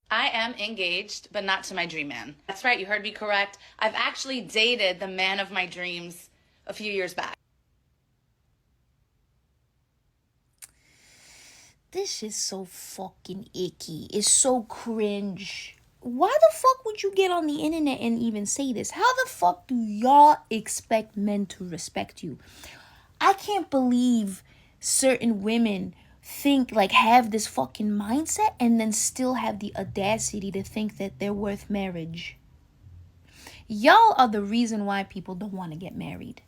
I am engaged, but not to my dream man. That's right, you heard me correct. I've actually dated the man of my dreams a few years back. This is so fucking icky. It's so cringe. Why the fuck would you get on the internet and even say this? How the fuck do y'all expect men to respect you? I can't believe certain women think, like, have this fucking mindset and then still have the audacity to think that they're worth marriage. Y'all are the reason why people don't want to get married.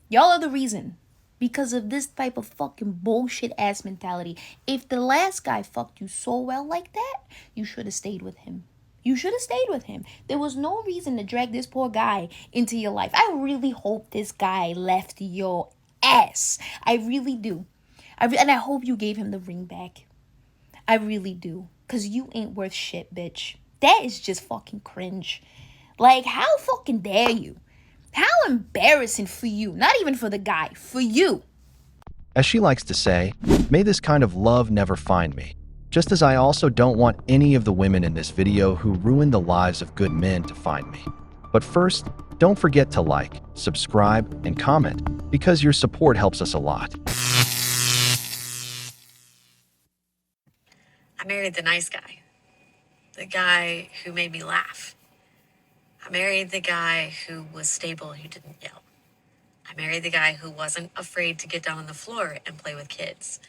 Y'all are the reason. Because of this type of fucking bullshit ass mentality. If the last guy fucked you so well like that, you should have stayed with him. You should have stayed with him. There was no reason to drag this poor guy into your life. I really hope this guy left your ass. I really do. And I hope you gave him the ring back. I really do. Because you ain't worth shit, bitch. That is just fucking cringe. Like, how fucking dare you? How embarrassing for you. Not even for the guy. For you. As she likes to say, may this kind of love never find me. Just as I also don't want any of the women in this video who ruin the lives of good men to find me. But first, don't forget to like, subscribe, and comment, because your support helps us a lot. I married the nice guy. The guy who made me laugh. I married the guy who was stable, who didn't yell. I married the guy who wasn't afraid to get down on the floor and play with kids.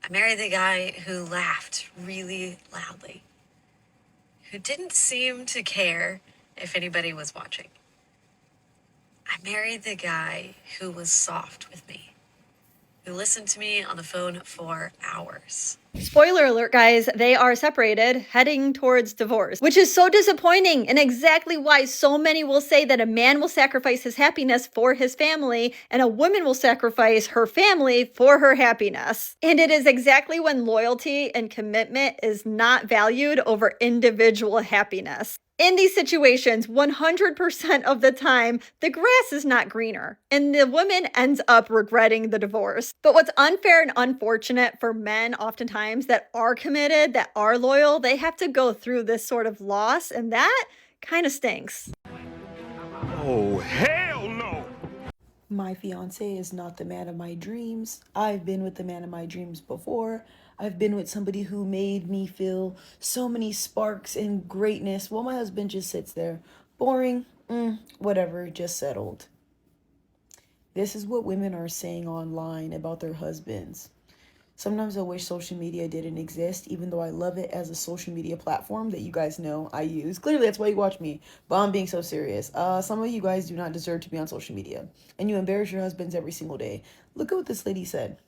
I married the guy who laughed really loudly, who didn't seem to care if anybody was watching. I married the guy who was soft with me, who listened to me on the phone for hours. Spoiler alert, guys, they are separated, heading towards divorce, which is so disappointing and exactly why so many will say that a man will sacrifice his happiness for his family and a woman will sacrifice her family for her happiness. And it is exactly when loyalty and commitment is not valued over individual happiness. In these situations, 100% of the time, the grass is not greener, and the woman ends up regretting the divorce. But what's unfair and unfortunate for men oftentimes that are committed, that are loyal, they have to go through this sort of loss, and that kind of stinks. Oh, hell no! My fiance is not the man of my dreams. I've been with the man of my dreams before. I've been with somebody who made me feel so many sparks and greatness while my husband just sits there. Boring, whatever, just settled. This is what women are saying online about their husbands. Sometimes I wish social media didn't exist, even though I love it as a social media platform that you guys know I use. Clearly, that's why you watch me, but I'm being so serious. Some of you guys do not deserve to be on social media, and you embarrass your husbands every single day. Look at what this lady said.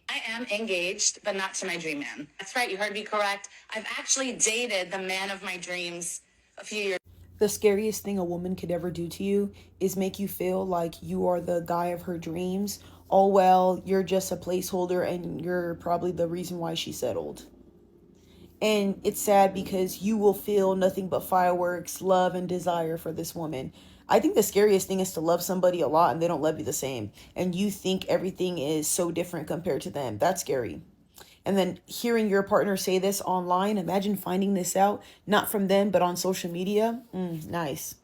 I am engaged, but not to my dream man. That's right, you heard me correct. I've actually dated the man of my dreams a few years. The scariest thing a woman could ever do to you is make you feel like you are the guy of her dreams. Oh, well, you're just a placeholder and you're probably the reason why she settled. And it's sad because you will feel nothing but fireworks, love, and desire for this woman. I think the scariest thing is to love somebody a lot and they don't love you the same. And you think everything is so different compared to them. That's scary. And then hearing your partner say this online, imagine finding this out, not from them, but on social media. Nice.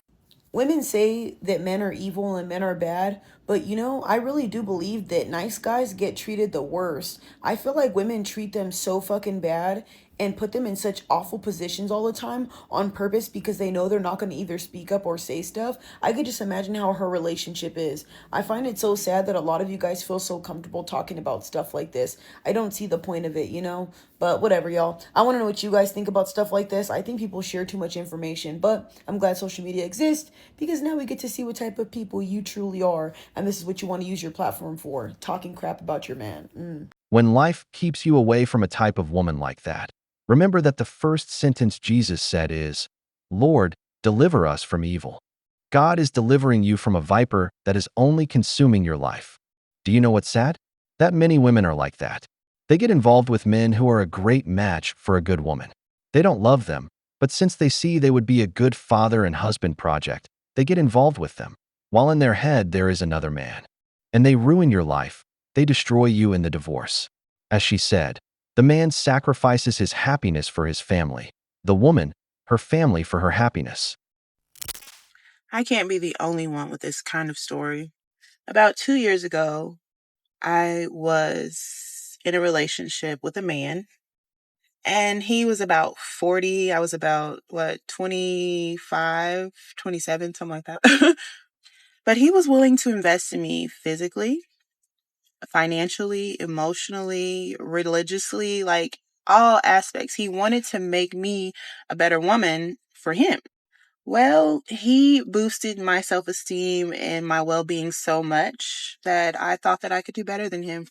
Women say that men are evil and men are bad, but I really do believe that nice guys get treated the worst. I feel like women treat them so fucking bad and put them in such awful positions all the time on purpose because they know they're not going to either speak up or say stuff. I could just imagine how her relationship is. I find it so sad that a lot of you guys feel so comfortable talking about stuff like this. I don't see the point of it, but whatever, y'all. I want to know what you guys think about stuff like this. I think people share too much information, but I'm glad social media exists because now we get to see what type of people you truly are, and this is what you want to use your platform for, talking crap about your man. When life keeps you away from a type of woman like that, remember that the first sentence Jesus said is, "Lord, deliver us from evil." God is delivering you from a viper that is only consuming your life. Do you know what's sad? That many women are like that. They get involved with men who are a great match for a good woman. They don't love them, but since they see they would be a good father and husband project, they get involved with them, while in their head there is another man. And they ruin your life. They destroy you in the divorce. As she said, the man sacrifices his happiness for his family. the woman, her family for her happiness. I can't be the only one with this kind of story. About 2 years ago, I was in a relationship with a man, and he was about 40. I was about, 25, 27, something like that. But he was willing to invest in me physically, financially, emotionally, religiously, like all aspects. He wanted to make me a better woman for him. Well, he boosted my self-esteem and my well-being so much that I thought that I could do better than him.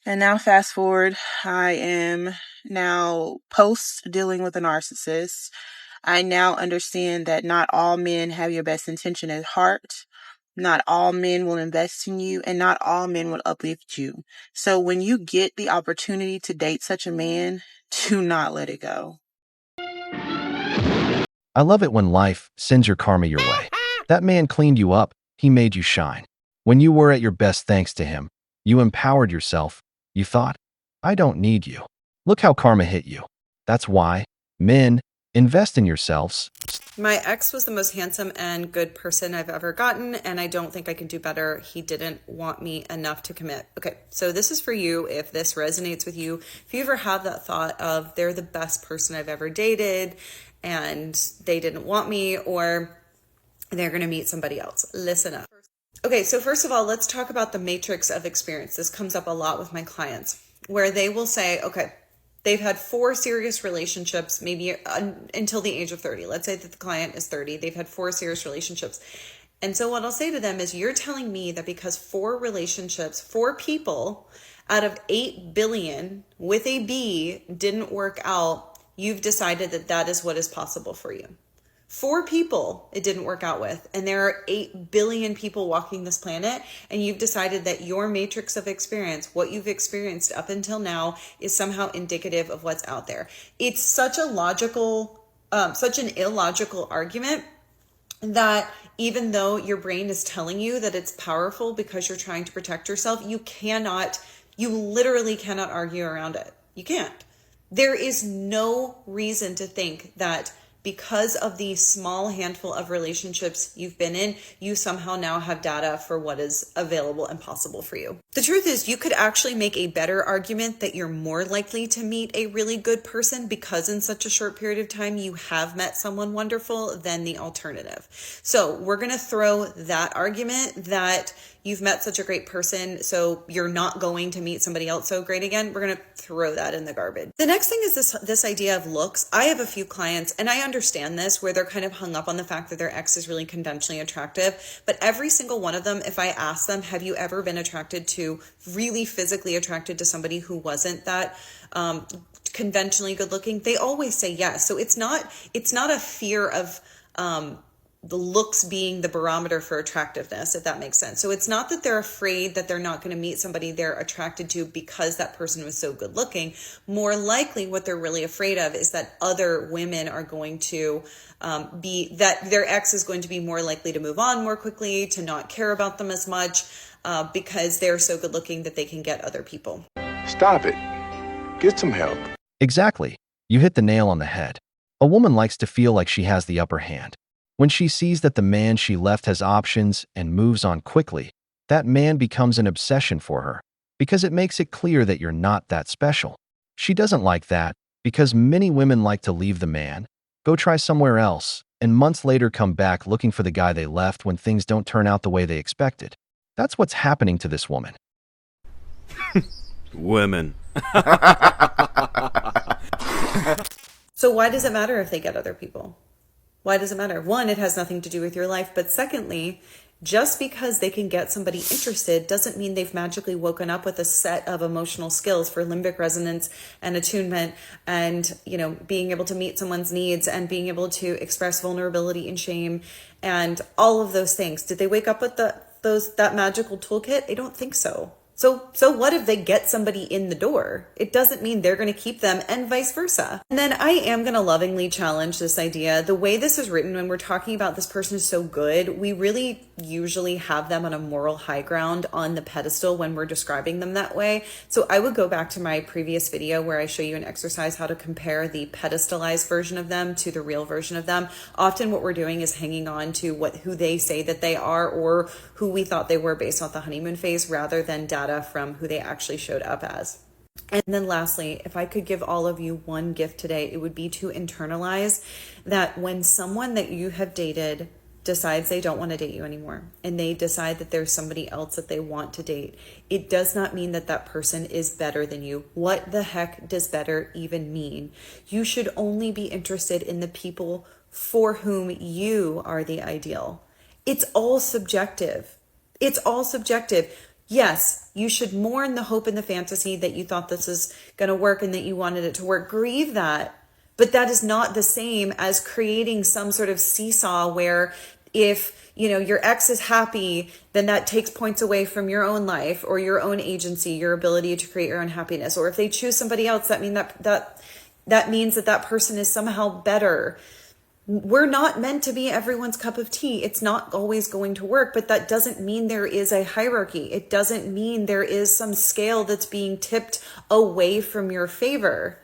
And now fast forward, I am now post dealing with a narcissist. I now understand that not all men have your best intention at heart. Not all men will invest in you, and not all men will uplift you. So when you get the opportunity to date such a man, do not let it go. I love it when life sends your karma your way. That man cleaned you up. He made you shine. When you were at your best thanks to him, you empowered yourself. You thought, I don't need you. Look how karma hit you. That's why, men, invest in yourselves. My ex was the most handsome and good person I've ever gotten, and I don't think I can do better. He didn't want me enough to commit. Okay, so this is for you if this resonates with you. If you ever have that thought of they're the best person I've ever dated and they didn't want me, or they're going to meet somebody else, listen up. Okay, so first of all, let's talk about the matrix of experience. This comes up a lot with my clients, where they will say, okay, they've had 4 serious relationships, maybe until the age of 30. Let's say that the client is 30. They've had 4 serious relationships. And so what I'll say to them is, you're telling me that because 4 relationships, 4 people out of 8 billion with a B didn't work out, you've decided that that is what is possible for you. 4 people it didn't work out with, and there are 8 billion people walking this planet, and you've decided that your matrix of experience, what you've experienced up until now, is somehow indicative of what's out there. It's such an illogical argument that even though your brain is telling you that it's powerful because you're trying to protect yourself, you literally cannot argue around it. You can't. There is no reason to think that because of the small handful of relationships you've been in, you somehow now have data for what is available and possible for you. The truth is, you could actually make a better argument that you're more likely to meet a really good person because in such a short period of time you have met someone wonderful than the alternative. So we're going to throw that argument that you've met such a great person, so you're not going to meet somebody else so great again. We're going to throw that in the garbage. The next thing is this idea of looks. I have a few clients, and I understand this, where they're kind of hung up on the fact that their ex is really conventionally attractive. But every single one of them, if I ask them, have you ever been really physically attracted to somebody who wasn't that conventionally good looking? They always say yes. So it's not a fear of the looks being the barometer for attractiveness, if that makes sense. So it's not that they're afraid that they're not going to meet somebody they're attracted to because that person was so good looking. More likely what they're really afraid of is that other women are going to that their ex is going to be more likely to move on more quickly, to not care about them as much because they're so good looking that they can get other people. Stop it. Get some help. Exactly. You hit the nail on the head. A woman likes to feel like she has the upper hand. When she sees that the man she left has options and moves on quickly, that man becomes an obsession for her because it makes it clear that you're not that special. She doesn't like that because many women like to leave the man, go try somewhere else, and months later come back looking for the guy they left when things don't turn out the way they expected. That's what's happening to this woman. Women. So why does it matter if they get other people? Why does it matter? One, it has nothing to do with your life. But secondly, just because they can get somebody interested doesn't mean they've magically woken up with a set of emotional skills for limbic resonance and attunement and, being able to meet someone's needs and being able to express vulnerability and shame and all of those things. Did they wake up with that magical toolkit? I don't think so. So what if they get somebody in the door? It doesn't mean they're going to keep them, and vice versa. And then I am going to lovingly challenge this idea. The way this is written, when we're talking about this person is so good, we really usually have them on a moral high ground on the pedestal when we're describing them that way. So I would go back to my previous video where I show you an exercise how to compare the pedestalized version of them to the real version of them. Often what we're doing is hanging on to who they say that they are, or who we thought they were based off the honeymoon phase, rather than data from who they actually showed up as. And then lastly, if I could give all of you one gift today, it would be to internalize that when someone that you have dated decides they don't want to date you anymore, and they decide that there's somebody else that they want to date, it does not mean that that person is better than you. What the heck does better even mean? You should only be interested in the people for whom you are the ideal. It's all subjective. It's all subjective. Yes, you should mourn the hope and the fantasy that you thought this is going to work and that you wanted it to work. Grieve that. But that is not the same as creating some sort of seesaw where if, your ex is happy, then that takes points away from your own life or your own agency, your ability to create your own happiness. Or if they choose somebody else, that means that person is somehow better. We're not meant to be everyone's cup of tea. It's not always going to work, but that doesn't mean there is a hierarchy. It doesn't mean there is some scale that's being tipped away from your favor.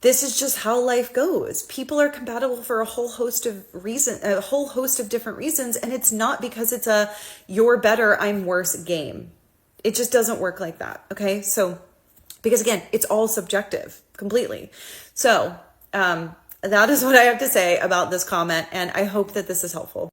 This is just how life goes. People are compatible for a whole host of different reasons, and it's not because it's a you're better, I'm worse game. It just doesn't work like that. Okay? So, because again, it's all subjective completely. So, that is what I have to say about this comment, and I hope that this is helpful.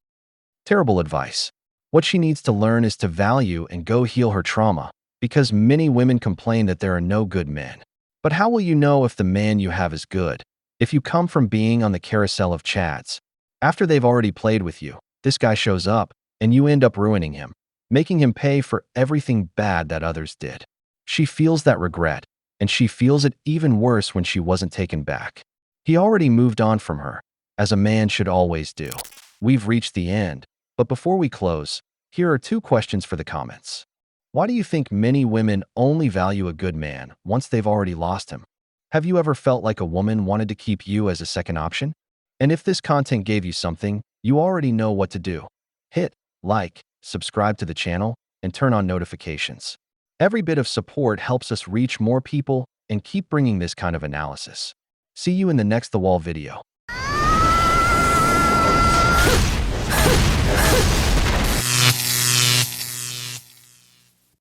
Terrible advice. What she needs to learn is to value and go heal her trauma, because many women complain that there are no good men. But how will you know if the man you have is good? If you come from being on the carousel of chats, after they've already played with you, this guy shows up, and you end up ruining him, making him pay for everything bad that others did. She feels that regret, and she feels it even worse when she wasn't taken back. He already moved on from her, as a man should always do. We've reached the end, but before we close, here are 2 questions for the comments. Why do you think many women only value a good man once they've already lost him? Have you ever felt like a woman wanted to keep you as a second option? And if this content gave you something, you already know what to do. Hit like, subscribe to the channel, and turn on notifications. Every bit of support helps us reach more people and keep bringing this kind of analysis. See you in the next The Wall video.